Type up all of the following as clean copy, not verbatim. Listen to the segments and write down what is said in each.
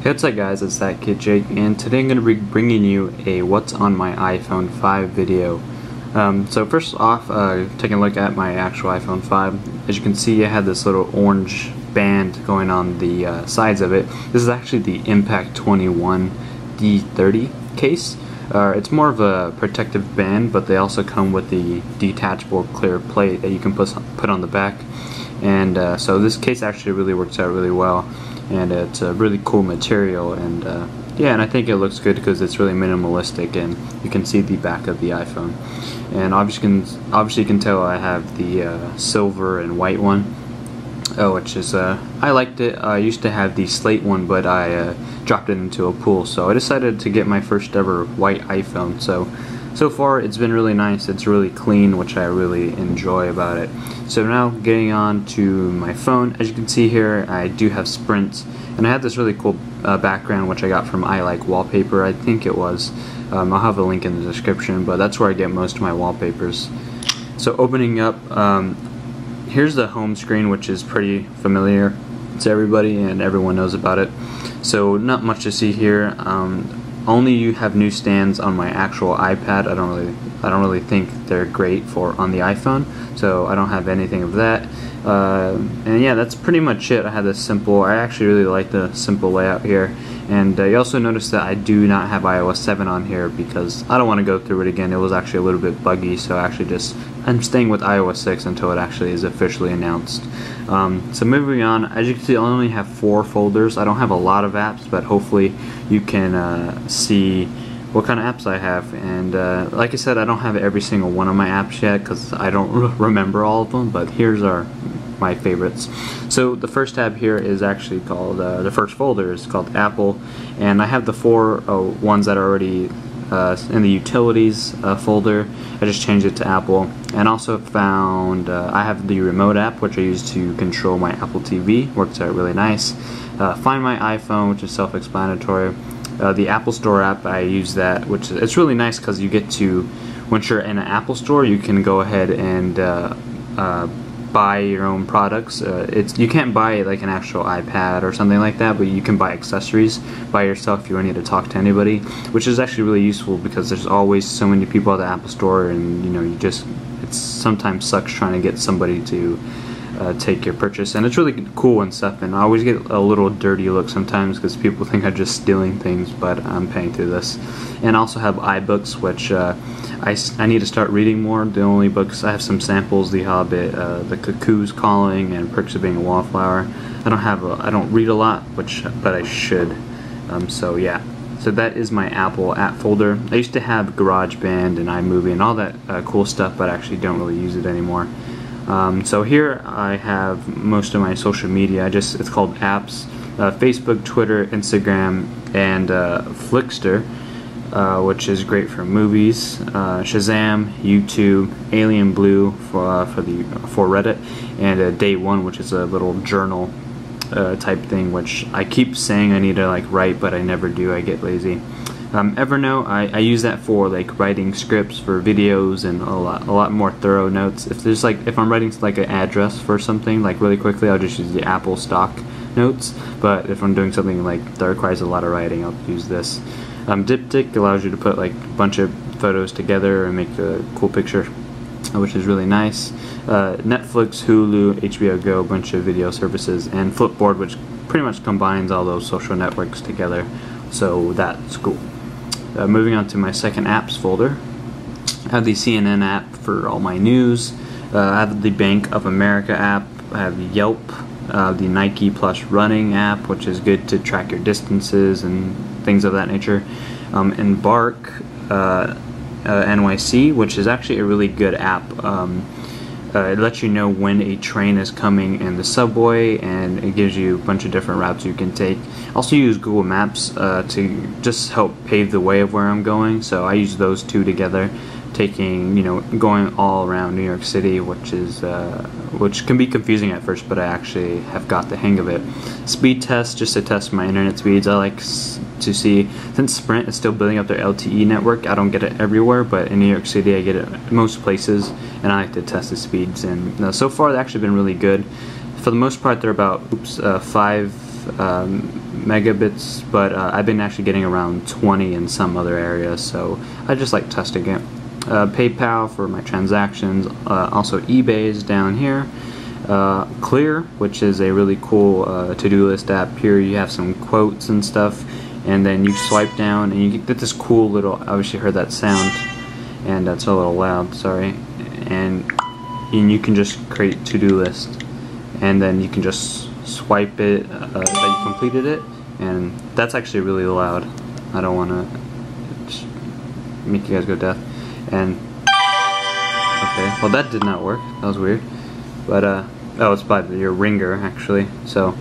Hey, what's up guys, it's ThatKiddJake, and today I'm going to be bringing you a what's on my iPhone 5 video. So first off, taking a look at my actual iPhone 5. As you can see, I had this little orange band going on the sides of it. This is actually the Impact 21 D30 case. It's more of a protective band, but they also come with the detachable clear plate that you can put on the back. And so this case actually really works out really well. And it's a really cool material, and yeah, and I think it looks good because it's really minimalistic, and you can see the back of the iPhone. And obviously you can tell I have the silver and white one, which is I liked it. I used to have the slate one, but I dropped it into a pool, so I decided to get my first ever white iPhone. So far it's been really nice. It's really clean, which I really enjoy about it. So now getting on to my phone, as you can see here, I do have Sprint, and I have this really cool background which I got from I Like Wallpaper, I think it was. I'll have a link in the description, but that's where I get most of my wallpapers. So opening up, here's the home screen, which is pretty familiar to everybody and everyone knows about it. So not much to see here. Only you have newsstands on my actual iPad. I don't really think they're great for on the iPhone, so I don't have anything of that. And yeah, that's pretty much it. I have this simple. I actually really like the simple layout here. And you also notice that I do not have iOS 7 on here because I don't want to go through it again. It was actually a little bit buggy, so I'm staying with iOS 6 until it actually is officially announced. So moving on, as you can see, I only have 4 folders. I don't have a lot of apps, but hopefully you can see what kind of apps I have. And like I said, I don't have every single one of my apps yet because I don't remember all of them, but here's my favorites. So the first tab here is actually called, the first folder is called Apple, and I have the 4 ones that are already in the utilities folder. I just changed it to Apple, and also found I have the remote app, which I use to control my Apple TV. Works out really nice. Find My iPhone, which is self-explanatory. The Apple Store app, I use that, which it's really nice because you get to, once you're in an Apple Store, you can go ahead and buy your own products. You can't buy like an actual iPad or something like that, but you can buy accessories by yourself if you need to talk to anybody, which is actually really useful because there's always so many people at the Apple Store, and it sometimes sucks trying to get somebody to take your purchase, and it's really cool and stuff. And I always get a little dirty look sometimes because people think I'm just stealing things, but I'm paying through this. And I also have iBooks, which I need to start reading more. The only books I have, some samples: The Hobbit, The Cuckoo's Calling, and Perks of Being a Wallflower. I don't read a lot, but I should. So yeah. So that is my Apple app folder. I used to have GarageBand and iMovie and all that cool stuff, but I actually don't really use it anymore. So here I have most of my social media. It's called Apps: Facebook, Twitter, Instagram, and Flickster, which is great for movies. Shazam, YouTube, Alien Blue for Reddit, and Day One, which is a little journal type thing, which I keep saying I need to write, but I never do. I get lazy. Evernote, I use that for writing scripts for videos and a lot more thorough notes. If I'm writing an address for something really quickly, I'll just use the Apple stock notes. But if I'm doing something that requires a lot of writing, I'll use this. Diptych allows you to put a bunch of photos together and make a cool picture, which is really nice. Netflix, Hulu, HBO Go, a bunch of video services, and Flipboard, which pretty much combines all those social networks together. So that's cool. Moving on to my second apps folder, I have the CNN app for all my news. I have the Bank of America app. I have Yelp, the Nike Plus Running app, which is good to track your distances and things of that nature. Embark NYC, which is actually a really good app. It lets you know when a train is coming in the subway, and it gives you a bunch of different routes you can take. I also use Google Maps to just help pave the way of where I'm going, so I use those two together, going all around New York City, which can be confusing at first, but I actually have got the hang of it. Speed test, just to test my internet speeds. I like to see, since Sprint is still building up their LTE network, I don't get it everywhere, but in New York City I get it at most places, and I like to test the speeds. And so far they've actually been really good. For the most part, they're about 5 megabits, but I've been actually getting around 20 in some other areas, so I just like testing it. PayPal for my transactions, also eBay's down here. Clear, which is a really cool to-do list app. Here you have some quotes and stuff, and then you swipe down and you get this cool little, obviously heard that sound, and that's a little loud, sorry, and you can just create to-do list, and then you can just swipe it that you completed it, and that's actually really loud. I don't want to make you guys go deaf. And okay, well that did not work. That was weird. But oh, it's by your ringer actually. So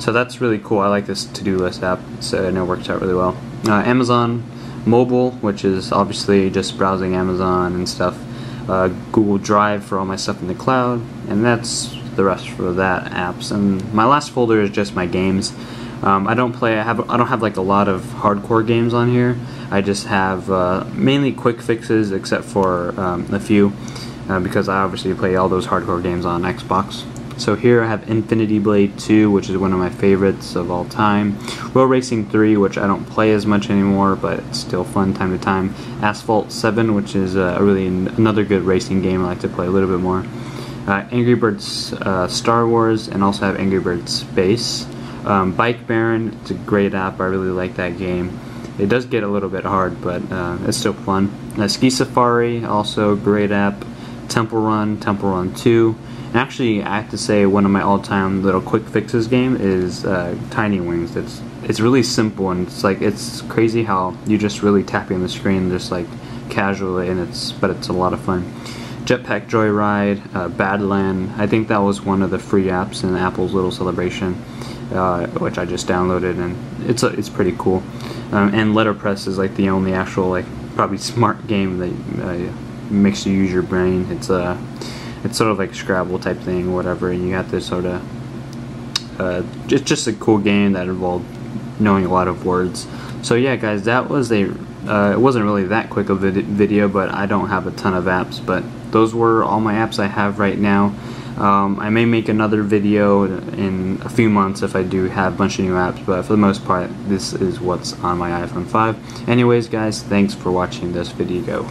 that's really cool. I like this to-do list app, so and it works out really well. Amazon Mobile, which is obviously just browsing Amazon and stuff. Google Drive for all my stuff in the cloud, and that's the rest for that apps. And my last folder is just my games. I don't have like a lot of hardcore games on here. I just have mainly quick fixes, except for a few, because I obviously play all those hardcore games on Xbox. So here I have Infinity Blade 2, which is one of my favorites of all time. Road Racing 3, which I don't play as much anymore, but it's still fun time to time. Asphalt 7, which is another good racing game I like to play a little bit more. Angry Birds Star Wars, and also have Angry Birds Space. Bike Baron, it's a great app. I really like that game. It does get a little bit hard, but it's still fun. Ski Safari, also a great app. Temple Run 2. And actually, I have to say one of my all-time little quick fixes game is Tiny Wings. It's really simple, and it's crazy how you just really tapping the screen just like casually, and it's a lot of fun. Jetpack Joyride, Badland. I think that was one of the free apps in Apple's little celebration, which I just downloaded, and it's pretty cool. And Letterpress is like the only actual probably smart game that makes you use your brain. It's sort of like Scrabble type thing or whatever, and you have to sort of it's just a cool game that involved knowing a lot of words. So yeah, guys, that was it wasn't really that quick of a video, but I don't have a ton of apps, but those were all my apps I have right now. I may make another video in a few months if I do have a bunch of new apps, but for the most part, this is what's on my iPhone 5. Anyways, guys, thanks for watching this video.